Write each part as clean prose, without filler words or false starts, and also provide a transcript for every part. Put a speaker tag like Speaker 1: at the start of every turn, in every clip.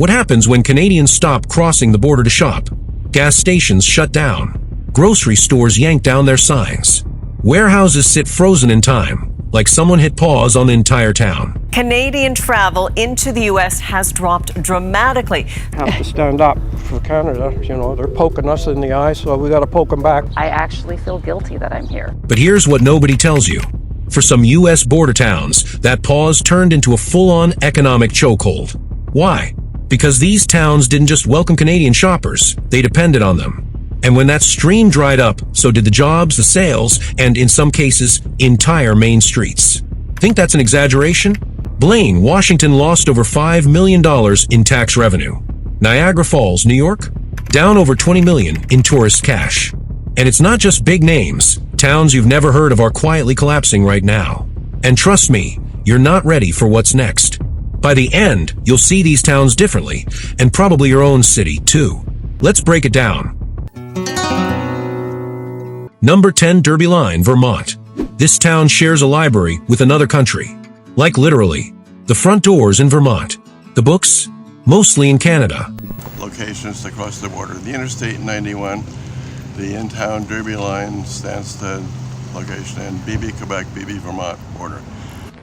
Speaker 1: What happens when Canadians stop crossing the border to shop? Gas stations shut down. Grocery stores yank down their signs. Warehouses sit frozen in time, like someone hit pause on the entire town.
Speaker 2: Canadian travel into the U.S. has dropped dramatically.
Speaker 3: Have to stand up for Canada. You know, they're poking us in the eye, so we got to poke them back.
Speaker 4: I actually feel guilty that I'm here.
Speaker 1: But here's what nobody tells you. For some U.S. border towns, that pause turned into a full-on economic chokehold. Why? Because these towns didn't just welcome Canadian shoppers, they depended on them. And when that stream dried up, so did the jobs, the sales, and in some cases, entire Main streets. Think that's an exaggeration? Blaine, Washington lost over $5 million in tax revenue. Niagara Falls, New York, down over $20 million in tourist cash. And it's not just big names. Towns you've never heard of are quietly collapsing right now. And trust me, you're not ready for what's next. By the end, you'll see these towns differently, and probably your own city, too. Let's break it down. Number 10, Derby Line, Vermont. This town shares a library with another country. Like literally, the front door's in Vermont. The books, mostly in Canada.
Speaker 5: Locations across the border. The Interstate 91, the in-town Derby Line, Stansted location, and BB Quebec, BB Vermont border.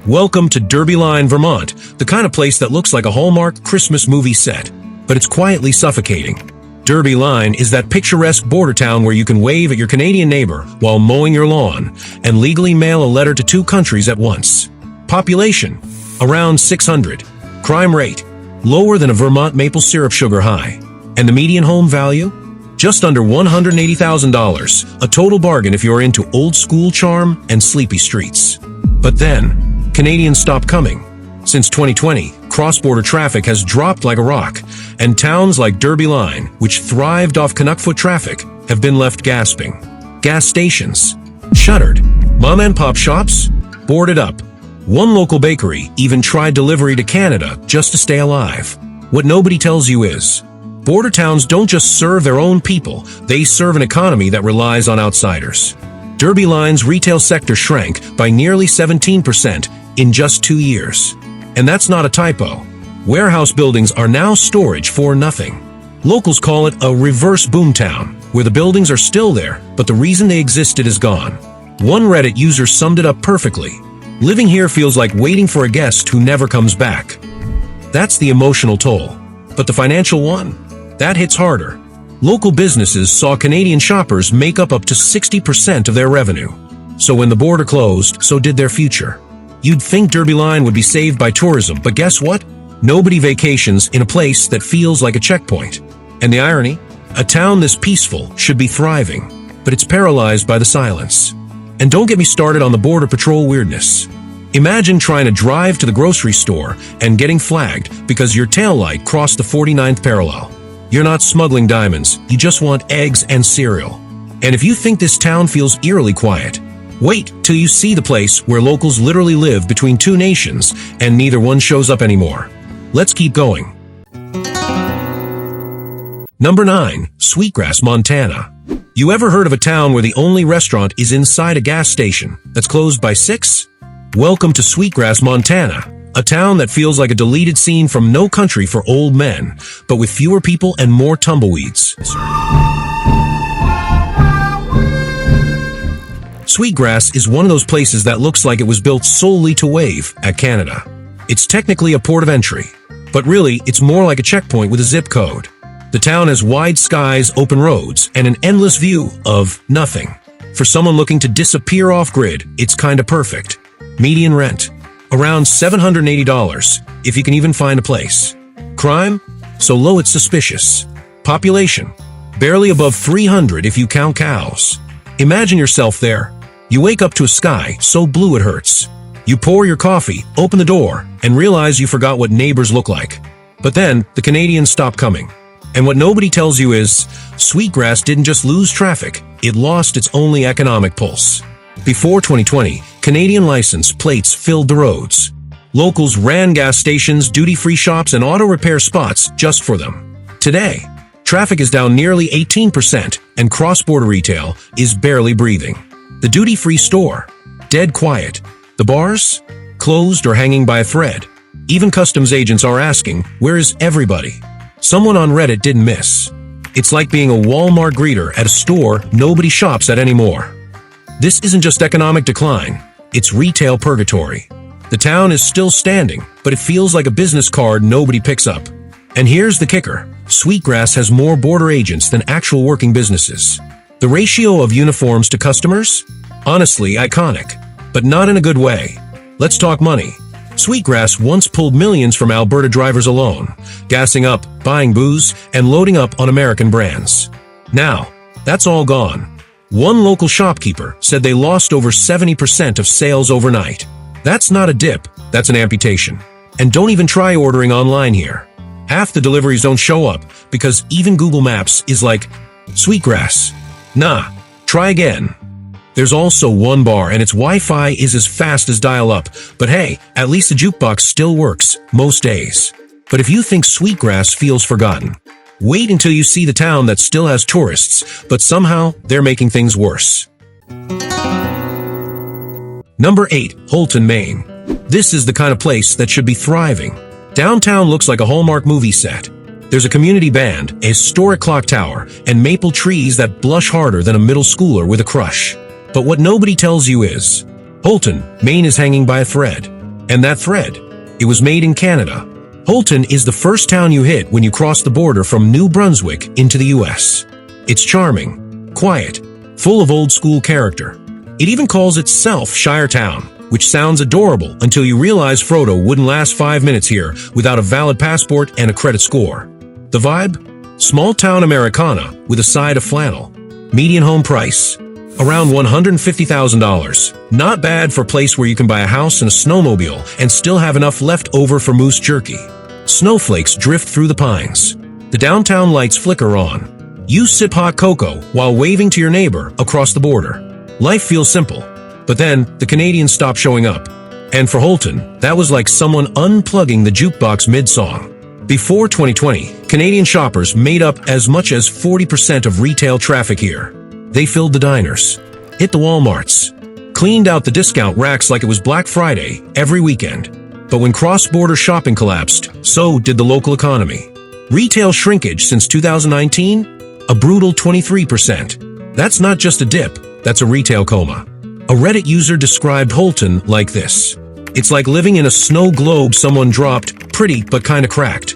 Speaker 1: Welcome to Derby Line, Vermont, the kind of place that looks like a Hallmark Christmas movie set, but it's quietly suffocating. Derby Line is that picturesque border town where you can wave at your Canadian neighbor while mowing your lawn and legally mail a letter to two countries at once. Population, around 600. Crime rate, lower than a Vermont maple syrup sugar high. And the median home value? Just under $180,000, a total bargain if you're into old school charm and sleepy streets. But then, Canadians stopped coming. Since 2020, cross-border traffic has dropped like a rock, and towns like Derby Line, which thrived off Canuck foot traffic, have been left gasping. Gas stations, shuttered. Mom-and-pop shops, boarded up. One local bakery even tried delivery to Canada just to stay alive. What nobody tells you is, border towns don't just serve their own people, they serve an economy that relies on outsiders. Derby Line's retail sector shrank by nearly 17% in just 2 years. And that's not a typo. Warehouse buildings are now storage for nothing. Locals call it a reverse boomtown, where the buildings are still there, but the reason they existed is gone. One Reddit user summed it up perfectly. Living here feels like waiting for a guest who never comes back. That's the emotional toll. But the financial one? That hits harder. Local businesses saw Canadian shoppers make up to 60% of their revenue. So when the border closed, so did their future. You'd think Derby Line would be saved by tourism, but guess what? Nobody vacations in a place that feels like a checkpoint. And the irony? A town this peaceful should be thriving, but it's paralyzed by the silence. And don't get me started on the Border Patrol weirdness. Imagine trying to drive to the grocery store and getting flagged because your taillight crossed the 49th parallel. You're not smuggling diamonds, you just want eggs and cereal. And if you think this town feels eerily quiet, wait till you see the place where locals literally live between two nations and neither one shows up anymore. Let's keep going. Number 9, Sweetgrass, Montana. You ever heard of a town where the only restaurant is inside a gas station that's closed by 6? Welcome to Sweetgrass, Montana, a town that feels like a deleted scene from No Country for Old Men, but with fewer people and more tumbleweeds. Sweetgrass is one of those places that looks like it was built solely to wave at Canada. It's technically a port of entry, but really it's more like a checkpoint with a zip code. The town has wide skies, open roads, and an endless view of nothing. For someone looking to disappear off-grid, it's kinda perfect. Median rent, around $780, if you can even find a place. Crime, so low it's suspicious. Population, barely above 300 if you count cows. Imagine yourself there. You wake up to a sky so blue it hurts. You pour your coffee, open the door, and realize you forgot what neighbors look like. But then, the Canadians stop coming. And what nobody tells you is, Sweetgrass didn't just lose traffic, it lost its only economic pulse. Before 2020, Canadian license plates filled the roads. Locals ran gas stations, duty-free shops, and auto repair spots just for them. Today, traffic is down nearly 18%, and cross-border retail is barely breathing. The duty-free store, dead quiet. The bars, closed or hanging by a thread. Even customs agents are asking, where is everybody? Someone on Reddit didn't miss. It's like being a Walmart greeter at a store nobody shops at anymore. This isn't just economic decline, it's retail purgatory. The town is still standing, but it feels like a business card nobody picks up. And here's the kicker. Sweetgrass has more border agents than actual working businesses. The ratio of uniforms to customers? Honestly, iconic. But not in a good way. Let's talk money. Sweetgrass once pulled millions from Alberta drivers alone, gassing up, buying booze, and loading up on American brands. Now, that's all gone. One local shopkeeper said they lost over 70% of sales overnight. That's not a dip, that's an amputation. And don't even try ordering online here. Half the deliveries don't show up because even Google Maps is like, Sweetgrass. Nah, try again. There's also one bar and its Wi-Fi is as fast as dial-up, but hey, at least the jukebox still works, most days. But if you think Sweetgrass feels forgotten, wait until you see the town that still has tourists, but somehow they're making things worse. Number 8, Houlton, Maine. This is the kind of place that should be thriving. Downtown looks like a Hallmark movie set. There's a community band, a historic clock tower, and maple trees that blush harder than a middle schooler with a crush. But what nobody tells you is, Houlton, Maine is hanging by a thread. And that thread, it was made in Canada. Houlton is the first town you hit when you cross the border from New Brunswick into the US. It's charming, quiet, full of old-school character. It even calls itself Shire Town, which sounds adorable until you realize Frodo wouldn't last 5 minutes here without a valid passport and a credit score. The vibe? Small-town Americana with a side of flannel. Median home price? Around $150,000. Not bad for a place where you can buy a house and a snowmobile and still have enough left over for moose jerky. Snowflakes drift through the pines. The downtown lights flicker on. You sip hot cocoa while waving to your neighbor across the border. Life feels simple. But then, the Canadians stop showing up. And for Houlton, that was like someone unplugging the jukebox mid-song. Before 2020, Canadian shoppers made up as much as 40% of retail traffic here. They filled the diners, hit the Walmarts, cleaned out the discount racks like it was Black Friday every weekend. But when cross-border shopping collapsed, so did the local economy. Retail shrinkage since 2019? A brutal 23%. That's not just a dip, that's a retail coma. A Reddit user described Houlton like this. It's like living in a snow globe someone dropped, pretty but kinda cracked.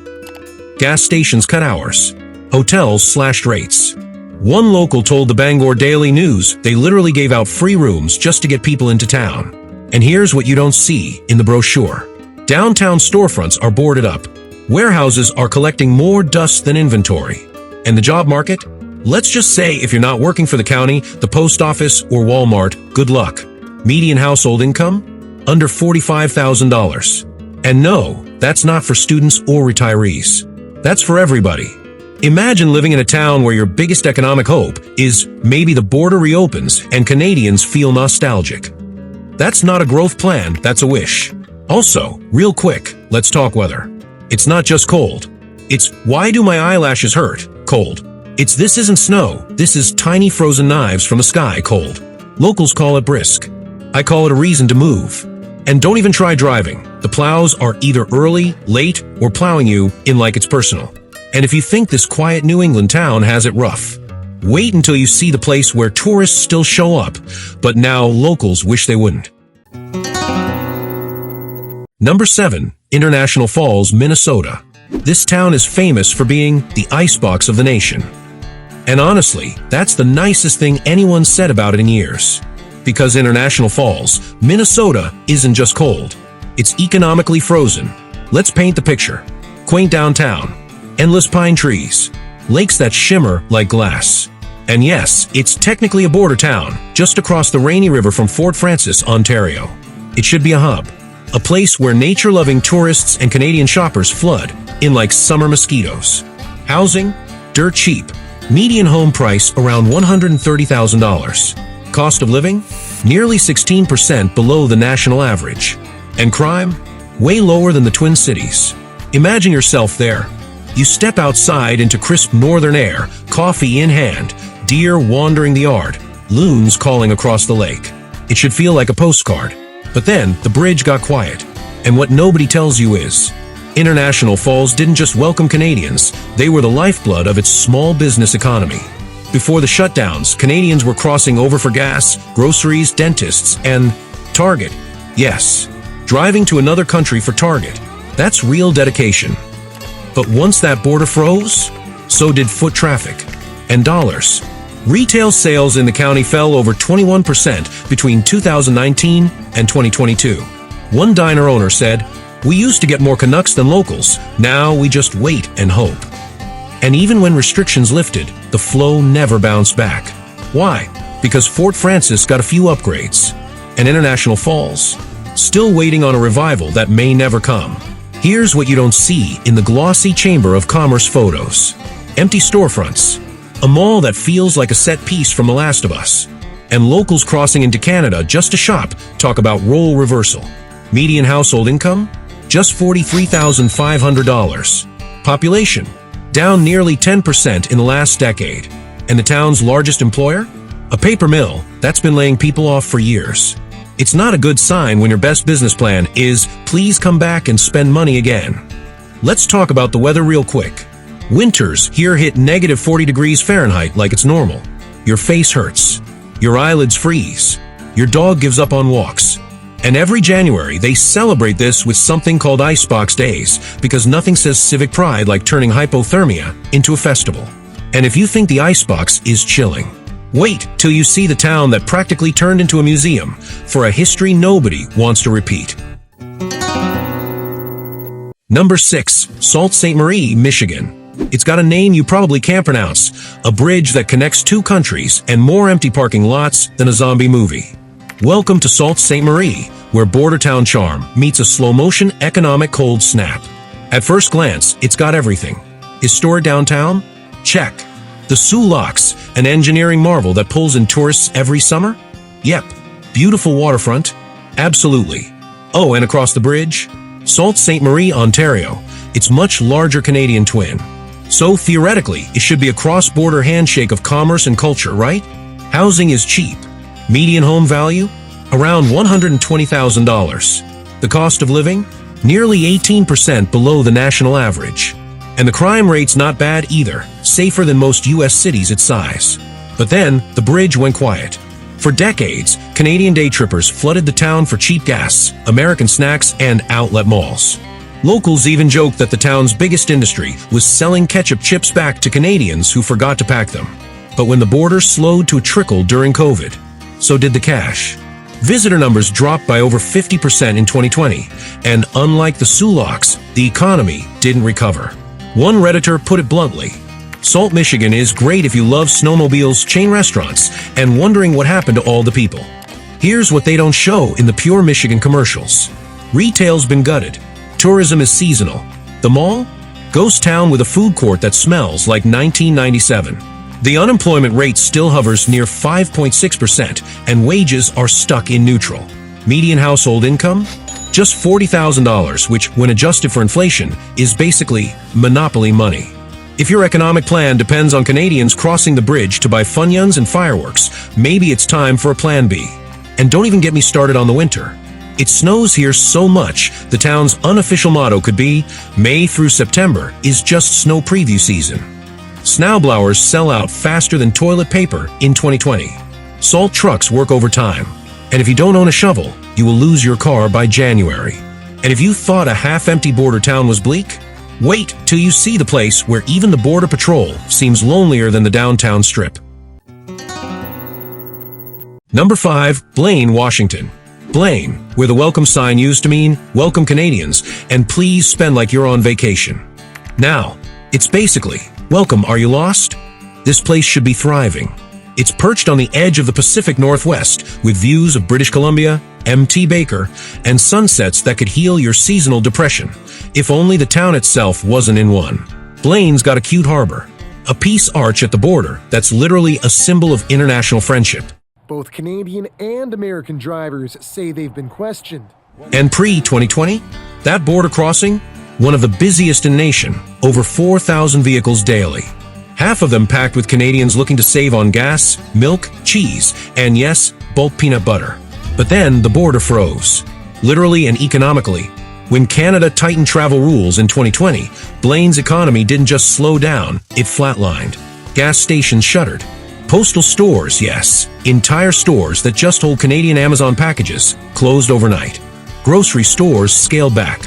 Speaker 1: Gas stations cut hours. Hotels slashed rates. One local told the Bangor Daily News they literally gave out free rooms just to get people into town. And here's what you don't see in the brochure. Downtown storefronts are boarded up. Warehouses are collecting more dust than inventory. And the job market? Let's just say if you're not working for the county, the post office, or Walmart, good luck. Median household income? Under $45,000. And no, that's not for students or retirees. That's for everybody. Imagine living in a town where your biggest economic hope is maybe the border reopens and Canadians feel nostalgic. That's not a growth plan, that's a wish. Also, real quick, let's talk weather. It's not just cold. It's why do my eyelashes hurt? Cold. It's this isn't snow, this is tiny frozen knives from the sky cold. Locals call it brisk. I call it a reason to move. And don't even try driving. The plows are either early, late, or plowing you in like it's personal. And if you think this quiet New England town has it rough, wait until you see the place where tourists still show up, but now locals wish they wouldn't. Number 7, International Falls, Minnesota. This town is famous for being the icebox of the nation. And honestly, that's the nicest thing anyone's said about it in years. Because International Falls, Minnesota isn't just cold. It's economically frozen. Let's paint the picture. Quaint downtown. Endless pine trees. Lakes that shimmer like glass. And yes, it's technically a border town, just across the rainy river from Fort Frances, Ontario. It should be a hub. A place where nature-loving tourists and Canadian shoppers flood in like summer mosquitoes. Housing? Dirt cheap. Median home price around $130,000. Cost of living? Nearly 16% below the national average. And crime? Way lower than the Twin Cities. Imagine yourself there. You step outside into crisp northern air, coffee in hand, deer wandering the yard, loons calling across the lake. It should feel like a postcard. But then, the bridge got quiet. And what nobody tells you is, International Falls didn't just welcome Canadians, they were the lifeblood of its small business economy. Before the shutdowns, Canadians were crossing over for gas, groceries, dentists, and Target. Yes, driving to another country for Target. That's real dedication. But once that border froze, so did foot traffic and dollars. Retail sales in the county fell over 21% between 2019 and 2022. One diner owner said, "We used to get more Canucks than locals. Now we just wait and hope." And even when restrictions lifted, the flow never bounced back. Why? Because Fort Frances got a few upgrades. And International Falls, still waiting on a revival that may never come. Here's what you don't see in the glossy Chamber of Commerce photos. Empty storefronts, a mall that feels like a set piece from The Last of Us, and locals crossing into Canada just to shop talk about role reversal. Median household income? Just $43,500. Population? Down nearly 10% in the last decade. And the town's largest employer? A paper mill that's been laying people off for years. It's not a good sign when your best business plan is, please come back and spend money again. Let's talk about the weather real quick. Winters here hit negative 40 degrees Fahrenheit like it's normal. Your face hurts. Your eyelids freeze. Your dog gives up on walks. And every January, they celebrate this with something called Icebox Days, because nothing says civic pride like turning hypothermia into a festival. And if you think the icebox is chilling, wait till you see the town that practically turned into a museum for a history nobody wants to repeat. Number 6, Sault Ste. Marie, Michigan. It's got a name you probably can't pronounce, a bridge that connects two countries, and more empty parking lots than a zombie movie. Welcome to Sault Ste. Marie, where border town charm meets a slow-motion economic cold snap. At first glance, it's got everything. Historic downtown? Check. The Soo Locks, an engineering marvel that pulls in tourists every summer? Yep. Beautiful waterfront? Absolutely. Oh, and across the bridge? Sault Ste. Marie, Ontario, its much larger Canadian twin. So theoretically, it should be a cross-border handshake of commerce and culture, right? Housing is cheap. Median home value? Around $120,000. The cost of living? Nearly 18% below the national average. And the crime rate's not bad either, safer than most U.S. cities its size. But then, the bridge went quiet. For decades, Canadian day trippers flooded the town for cheap gas, American snacks, and outlet malls. Locals even joked that the town's biggest industry was selling ketchup chips back to Canadians who forgot to pack them. But when the border slowed to a trickle during COVID, so did the cash. Visitor numbers dropped by over 50% in 2020, and unlike the Soo Locks, the economy didn't recover. One Redditor put it bluntly, Sault, Michigan is great if you love snowmobiles, chain restaurants, and wondering what happened to all the people. Here's what they don't show in the Pure Michigan commercials. Retail's been gutted. Tourism is seasonal. The mall? Ghost town with a food court that smells like 1997. The unemployment rate still hovers near 5.6%, and wages are stuck in neutral. Median household income? Just $40,000, which, when adjusted for inflation, is basically monopoly money. If your economic plan depends on Canadians crossing the bridge to buy Funyuns and fireworks, maybe it's time for a plan B. And don't even get me started on the winter. It snows here so much, the town's unofficial motto could be, May through September is just snow preview season. Snowblowers sell out faster than toilet paper in 2020. Salt trucks work overtime. And if you don't own a shovel, you will lose your car by January. And if you thought a half-empty border town was bleak, wait till you see the place where even the Border Patrol seems lonelier than the downtown strip. Number 5, Blaine, Washington. Blaine, where the welcome sign used to mean, welcome Canadians, and please spend like you're on vacation. Now, it's basically, welcome, are you lost? This place should be thriving. It's perched on the edge of the Pacific Northwest, with views of British Columbia, M.T. Baker, and sunsets that could heal your seasonal depression, if only the town itself wasn't in one. Blaine's got a cute harbor, a peace arch at the border that's literally a symbol of international friendship.
Speaker 6: Both Canadian and American drivers say they've been questioned.
Speaker 1: And pre-2020, that border crossing, one of the busiest in the nation, over 4,000 vehicles daily. Half of them packed with Canadians looking to save on gas, milk, cheese, and yes, bulk peanut butter. But then the border froze. Literally and economically, When Canada tightened travel rules in 2020, Blaine's economy didn't just slow down, it flatlined. Gas stations shuttered. Postal stores, yes, entire stores that just hold Canadian Amazon packages, closed overnight. Grocery stores scaled back.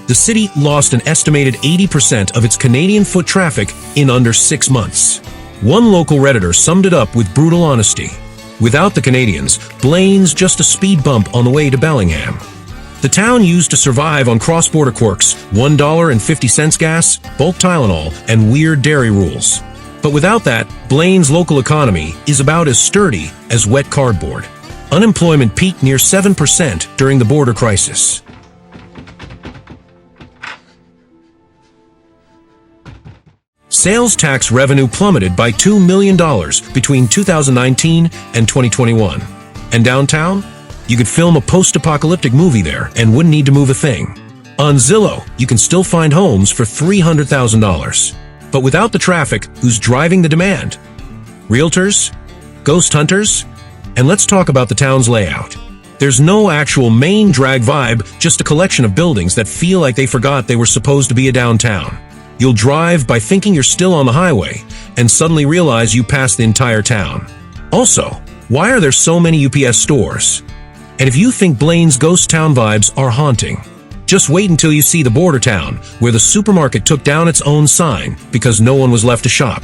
Speaker 1: The city lost an estimated 80% of its Canadian foot traffic in under 6 months. One local Redditor summed it up with brutal honesty. Without the Canadians, Blaine's just a speed bump on the way to Bellingham. The town used to survive on cross-border quirks, $1.50 gas, bulk Tylenol, and weird dairy rules. But without that, Blaine's local economy is about as sturdy as wet cardboard. Unemployment peaked near 7% during the border crisis. Sales tax revenue plummeted by $2 million between 2019 and 2021. And downtown? You could film a post-apocalyptic movie there and wouldn't need to move a thing. On Zillow, you can still find homes for $300,000. But without the traffic, who's driving the demand? Realtors? Ghost hunters? And let's talk about the town's layout. There's no actual main drag vibe, just a collection of buildings that feel like they forgot they were supposed to be a downtown. You'll drive by thinking you're still on the highway, and suddenly realize you passed the entire town. Also, why are there so many UPS stores? And if you think Blaine's ghost town vibes are haunting, just wait until you see the border town, where the supermarket took down its own sign because no one was left to shop.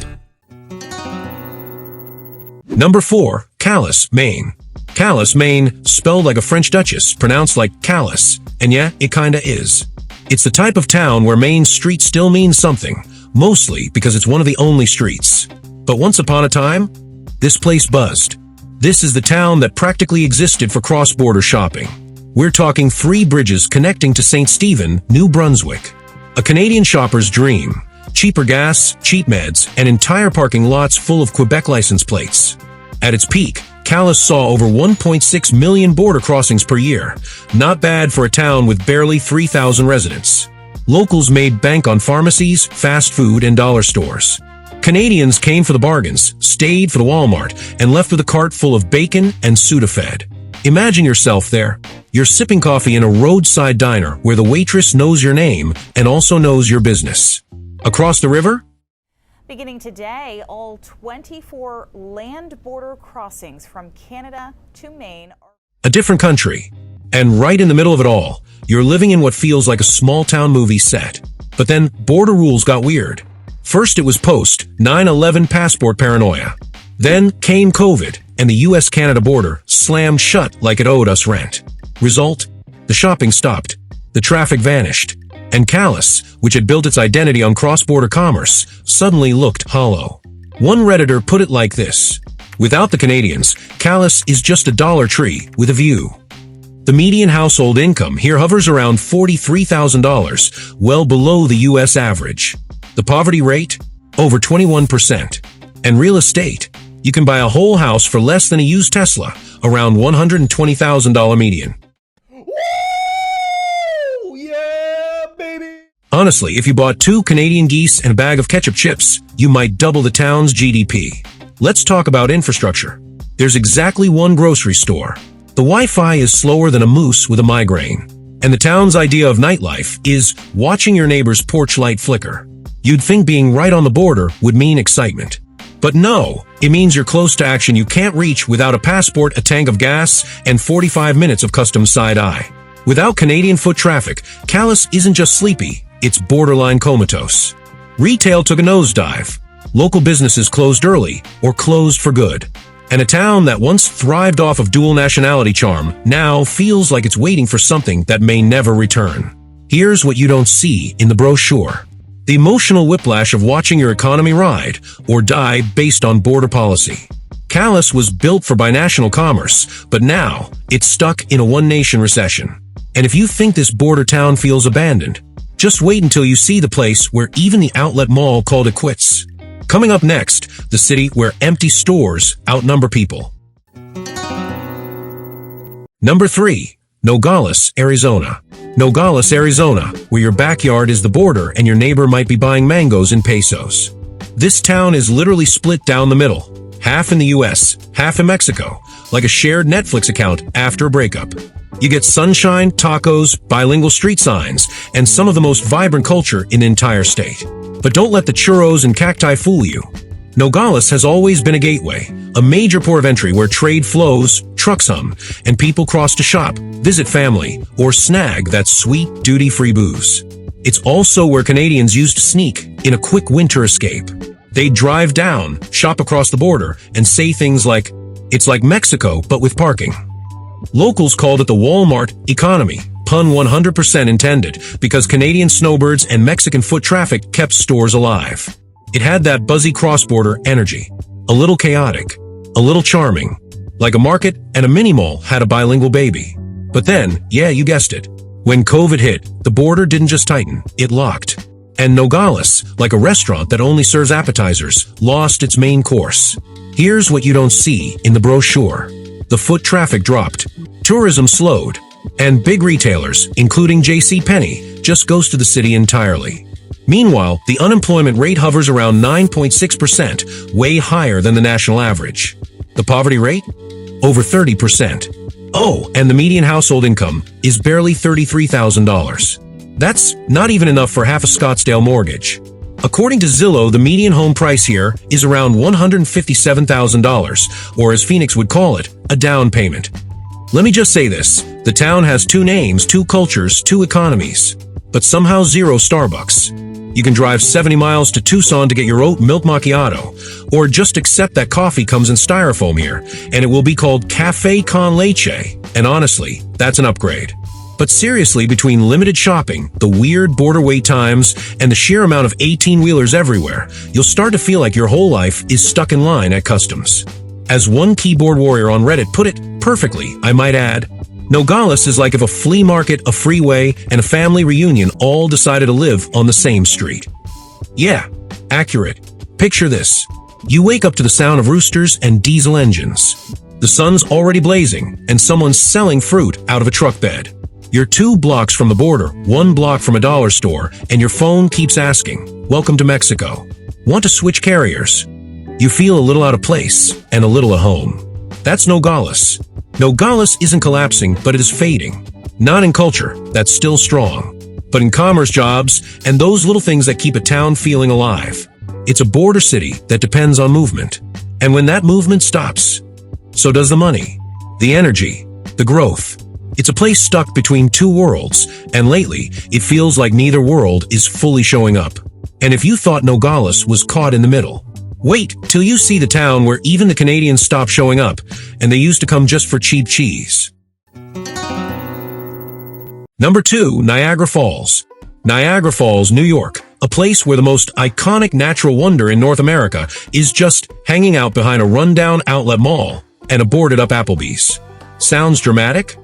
Speaker 1: Number 4, Calais, Maine. Calais, Maine, spelled like a French duchess, pronounced like Calais, and yeah, it kinda is. It's the type of town where Main Street still means something, mostly because it's one of the only streets. But once upon a time, this place buzzed. This is the town that practically existed for cross-border shopping. We're talking 3 bridges connecting to St. Stephen, New Brunswick. A Canadian shopper's dream. Cheaper gas, cheap meds, and entire parking lots full of Quebec license plates. At its peak, Calais saw over 1.6 million border crossings per year. Not bad for a town with barely 3,000 residents. Locals made bank on pharmacies, fast food, and dollar stores. Canadians came for the bargains, stayed for the Walmart, and left with a cart full of bacon and Sudafed. Imagine yourself there. You're sipping coffee in a roadside diner where the waitress knows your name and also knows your business. Across the river?
Speaker 7: Beginning today, all 24 land border crossings from Canada to Maine are
Speaker 1: A different country. And right in the middle of it all, you're living in what feels like a small-town movie set. But then, border rules got weird. First it was post-9/11 passport paranoia. Then came COVID, and the US-Canada border slammed shut like it owed us rent. Result? The shopping stopped. The traffic vanished. And Calais, which had built its identity on cross-border commerce, suddenly looked hollow. One Redditor put it like this: without the Canadians, Calais is just a Dollar Tree with a view. The median household income here hovers around $43,000, well below the US average. The poverty rate? Over 21%. And real estate? You can buy a whole house for less than a used Tesla, around $120,000 median.
Speaker 6: Woo! Yeah, baby!
Speaker 1: Honestly, if you bought 2 Canadian geese and a bag of ketchup chips, you might double the town's GDP. Let's talk about infrastructure. There's exactly 1 grocery store. The Wi-Fi is slower than a moose with a migraine. And the town's idea of nightlife is watching your neighbor's porch light flicker. You'd think being right on the border would mean excitement. But no, it means you're close to action you can't reach without a passport, a tank of gas, and 45 minutes of customs side-eye. Without Canadian foot traffic, Calais isn't just sleepy, it's borderline comatose. Retail took a nosedive. Local businesses closed early, or closed for good. And a town that once thrived off of dual nationality charm now feels like it's waiting for something that may never return. Here's what you don't see in the brochure. The emotional whiplash of watching your economy ride or die based on border policy. Calais was built for binational commerce, but now it's stuck in a one-nation recession. And if you think this border town feels abandoned, just wait until you see the place where even the outlet mall called it quits. Coming up next, the city where empty stores outnumber people. Number 3. Nogales, Arizona. Nogales, Arizona, where your backyard is the border and your neighbor might be buying mangoes in pesos. This town is literally split down the middle, half in the US, half in Mexico, like a shared Netflix account after a breakup. You get sunshine, tacos, bilingual street signs, and some of the most vibrant culture in the entire state. But don't let the churros and cacti fool you. Nogales has always been a gateway, a major port of entry where trade flows, trucks hum, and people cross to shop, visit family, or snag that sweet, duty-free booze. It's also where Canadians used to sneak in a quick winter escape. They'd drive down, shop across the border, and say things like, "It's like Mexico, but with parking." Locals called it the Walmart economy, pun 100% intended, because Canadian snowbirds and Mexican foot traffic kept stores alive. It had that buzzy cross-border energy, a little chaotic, a little charming, like a market and a mini-mall had a bilingual baby. But then, yeah, you guessed it, when COVID hit, the border didn't just tighten, it locked. And Nogales, like a restaurant that only serves appetizers, lost its main course. Here's what you don't see in the brochure. The foot traffic dropped, tourism slowed, and big retailers, including JCPenney, just ghosted the city entirely. Meanwhile, the unemployment rate hovers around 9.6%, way higher than the national average. The poverty rate? Over 30%. Oh, and the median household income is barely $33,000. That's not even enough for half a Scottsdale mortgage. According to Zillow, the median home price here is around $157,000, or as Phoenix would call it, a down payment. Let me just say this, the town has two names, two cultures, two economies, but somehow zero Starbucks. You can drive 70 miles to Tucson to get your oat milk macchiato, or just accept that coffee comes in styrofoam here, and it will be called Café con Leche, and honestly, that's an upgrade. But seriously, between limited shopping, the weird border wait times, and the sheer amount of 18-wheelers everywhere, you'll start to feel like your whole life is stuck in line at customs. As one keyboard warrior on Reddit put it, perfectly, I might add, Nogales is like if a flea market, a freeway, and a family reunion all decided to live on the same street. Yeah, accurate. Picture this. You wake up to the sound of roosters and diesel engines. The sun's already blazing, and someone's selling fruit out of a truck bed. You're 2 blocks from the border, 1 block from a dollar store, and your phone keeps asking, "Welcome to Mexico. Want to switch carriers?" You feel a little out of place and a little at home. That's Nogales. Nogales isn't collapsing, but it is fading. Not in culture, that's still strong, but in commerce, jobs, and those little things that keep a town feeling alive. It's a border city that depends on movement. And when that movement stops, so does the money, the energy, the growth. It's a place stuck between two worlds, and lately, it feels like neither world is fully showing up. And if you thought Nogales was caught in the middle, wait till you see the town where even the Canadians stop showing up, and they used to come just for cheap cheese. Number 2, Niagara Falls. Niagara Falls, New York, a place where the most iconic natural wonder in North America is just hanging out behind a rundown outlet mall and a boarded-up Applebee's. Sounds dramatic?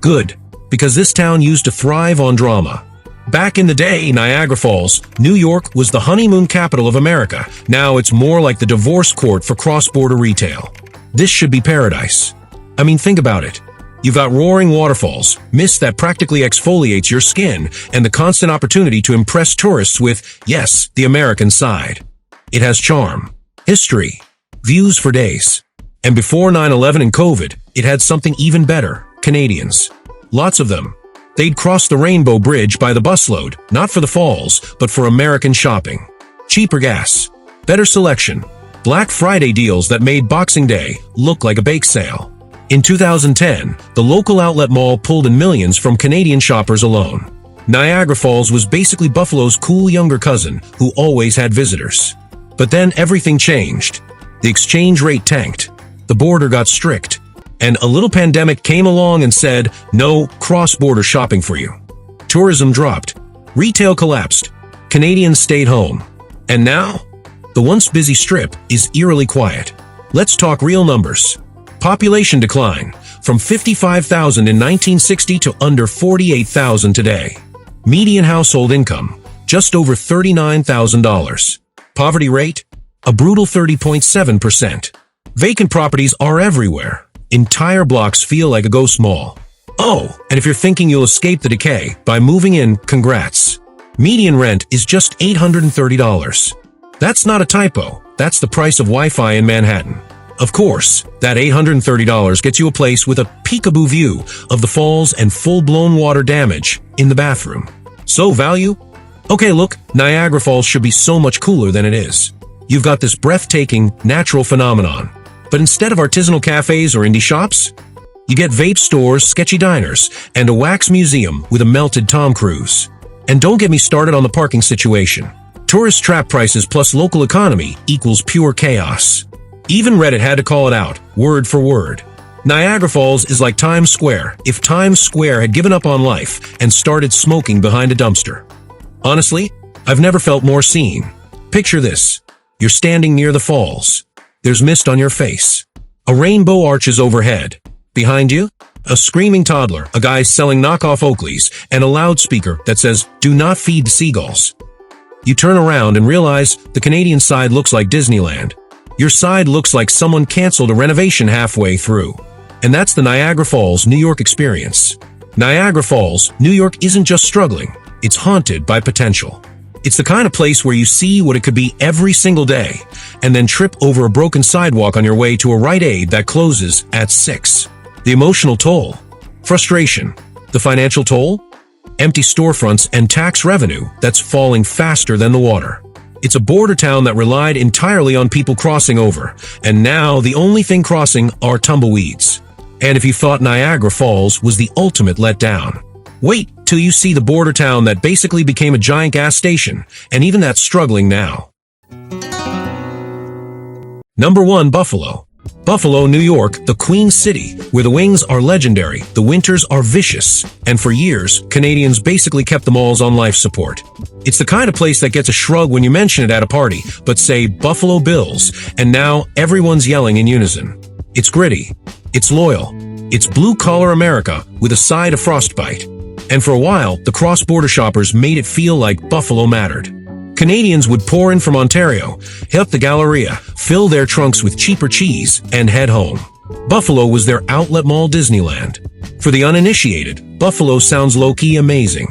Speaker 1: Good, because this town used to thrive on drama. Back in the day, Niagara Falls, New York was the honeymoon capital of America. Now it's more like the divorce court for cross-border retail. This should be paradise. I mean, think about it. You've got roaring waterfalls, mist that practically exfoliates your skin, and the constant opportunity to impress tourists with, yes, the American side. It has charm, history, views for days. And before 9/11 and COVID, it had something even better, Canadians. Lots of them. They'd cross the Rainbow Bridge by the busload, not for the falls, but for American shopping. Cheaper gas, better selection, Black Friday deals that made Boxing Day look like a bake sale. In 2010, the local outlet mall pulled in millions from Canadian shoppers alone. Niagara Falls was basically Buffalo's cool younger cousin who always had visitors. But then everything changed. The exchange rate tanked, the border got strict, and a little pandemic came along and said, no cross-border shopping for you. Tourism dropped, retail collapsed, Canadians stayed home. And now, the once busy strip is eerily quiet. Let's talk real numbers. Population decline, from 55,000 in 1960 to under 48,000 today. Median household income, just over $39,000. Poverty rate, a brutal 30.7%. Vacant properties are everywhere. Entire blocks feel like a ghost mall. Oh, and if you're thinking you'll escape the decay by moving in, congrats. Median rent is just $830. That's not a typo. That's the price of Wi-Fi in Manhattan. Of course, that $830 gets you a place with a peekaboo view of the falls and full-blown water damage in the bathroom. So value? Okay, look, Niagara Falls should be so much cooler than it is. You've got this breathtaking, natural phenomenon. But instead of artisanal cafes or indie shops, you get vape stores, sketchy diners, and a wax museum with a melted Tom Cruise. And don't get me started on the parking situation. Tourist trap prices plus local economy equals pure chaos. Even Reddit had to call it out, word for word. Niagara Falls is like Times Square if Times Square had given up on life and started smoking behind a dumpster. Honestly, I've never felt more seen. Picture this. You're standing near the falls. There's mist on your face. A rainbow arches overhead. Behind you, a screaming toddler, a guy selling knockoff Oakleys, and a loudspeaker that says, "Do not feed the seagulls." You turn around and realize the Canadian side looks like Disneyland. Your side looks like someone canceled a renovation halfway through. And that's the Niagara Falls, New York experience. Niagara Falls, New York isn't just struggling, it's haunted by potential. It's the kind of place where you see what it could be every single day, and then trip over a broken sidewalk on your way to a Rite Aid that closes at 6. The emotional toll. Frustration. The financial toll? Empty storefronts and tax revenue that's falling faster than the water. It's a border town that relied entirely on people crossing over, and now the only thing crossing are tumbleweeds. And if you thought Niagara Falls was the ultimate letdown, wait till you see the border town that basically became a giant gas station, and even that's struggling now. Number 1, Buffalo. Buffalo, New York, the Queen City, where the wings are legendary, the winters are vicious, and for years, Canadians basically kept the malls on life support. It's the kind of place that gets a shrug when you mention it at a party, but say Buffalo Bills, and now everyone's yelling in unison. It's gritty, it's loyal, it's blue-collar America with a side of frostbite. And for a while, the cross-border shoppers made it feel like Buffalo mattered. Canadians would pour in from Ontario, hit up the Galleria, fill their trunks with cheaper cheese, and head home. Buffalo was their outlet mall Disneyland. For the uninitiated, Buffalo sounds low-key amazing.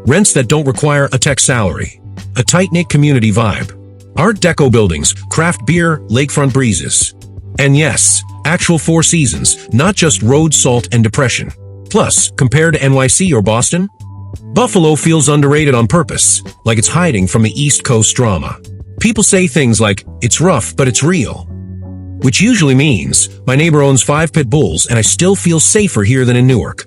Speaker 1: Rents that don't require a tech salary. A tight-knit community vibe. Art Deco buildings, craft beer, lakefront breezes. And yes, actual Four Seasons, not just road salt and depression. Plus, compared to NYC or Boston, Buffalo feels underrated on purpose, like it's hiding from the East Coast drama. People say things like, "It's rough, but it's real." Which usually means, my neighbor owns 5 pit bulls and I still feel safer here than in Newark.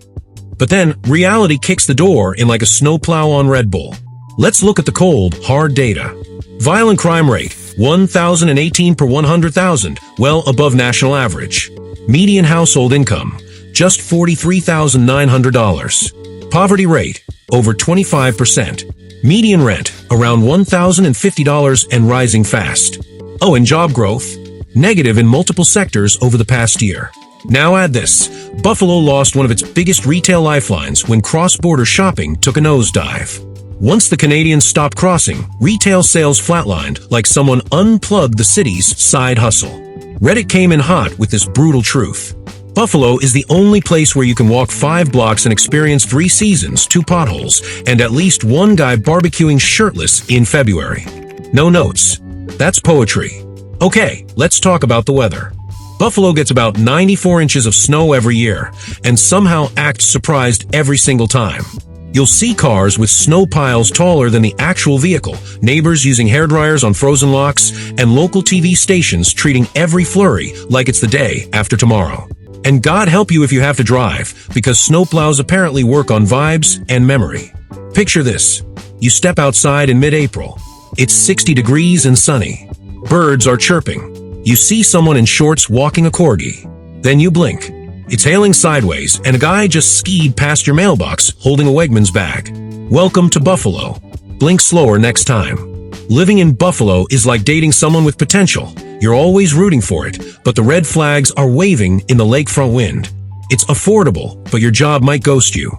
Speaker 1: But then, reality kicks the door in like a snowplow on Red Bull. Let's look at the cold, hard data. Violent crime rate, 1,018 per 100,000, well above national average. Median household income, just $43,900. Poverty rate, over 25%. Median rent, around $1,050 and rising fast. Oh, and job growth, negative in multiple sectors over the past year. Now add this, Buffalo lost one of its biggest retail lifelines when cross-border shopping took a nosedive. Once the Canadians stopped crossing, retail sales flatlined like someone unplugged the city's side hustle. Reddit came in hot with this brutal truth. Buffalo is the only place where you can walk 5 blocks and experience 3 seasons, 2 potholes, and at least one guy barbecuing shirtless in February. No notes. That's poetry. Okay, let's talk about the weather. Buffalo gets about 94 inches of snow every year, and somehow acts surprised every single time. You'll see cars with snow piles taller than the actual vehicle, neighbors using hairdryers on frozen locks, and local TV stations treating every flurry like it's the day after tomorrow. And God help you if you have to drive, because snowplows apparently work on vibes and memory. Picture this. You step outside in mid-April. It's 60 degrees and sunny. Birds are chirping. You see someone in shorts walking a corgi. Then you blink. It's hailing sideways, and a guy just skied past your mailbox holding a Wegmans bag. Welcome to Buffalo. Blink slower next time. Living in Buffalo is like dating someone with potential. You're always rooting for it, but the red flags are waving in the lakefront wind. It's affordable, but your job might ghost you.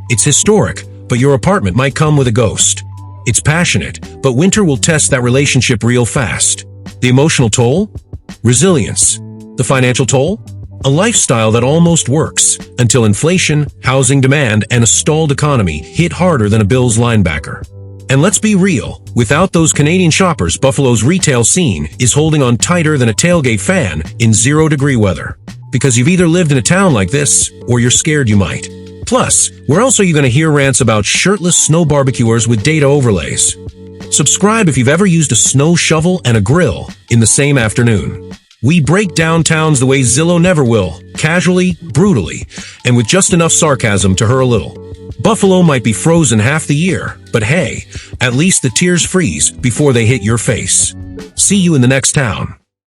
Speaker 1: It's historic, but your apartment might come with a ghost. It's passionate, but winter will test that relationship real fast. The emotional toll? Resilience. The financial toll? A lifestyle that almost works, until inflation, housing demand, and a stalled economy hit harder than a Bills linebacker. And let's be real, without those Canadian shoppers, Buffalo's retail scene is holding on tighter than a tailgate fan in 0-degree weather. Because you've either lived in a town like this, or you're scared you might. Plus, where else are you going to hear rants about shirtless snow barbecuers with data overlays? Subscribe if you've ever used a snow shovel and a grill in the same afternoon. We break down towns the way Zillow never will, casually, brutally, and with just enough sarcasm to hurt a little. Buffalo might be frozen half the year, but hey, at least the tears freeze before they hit your face. See you in the next town.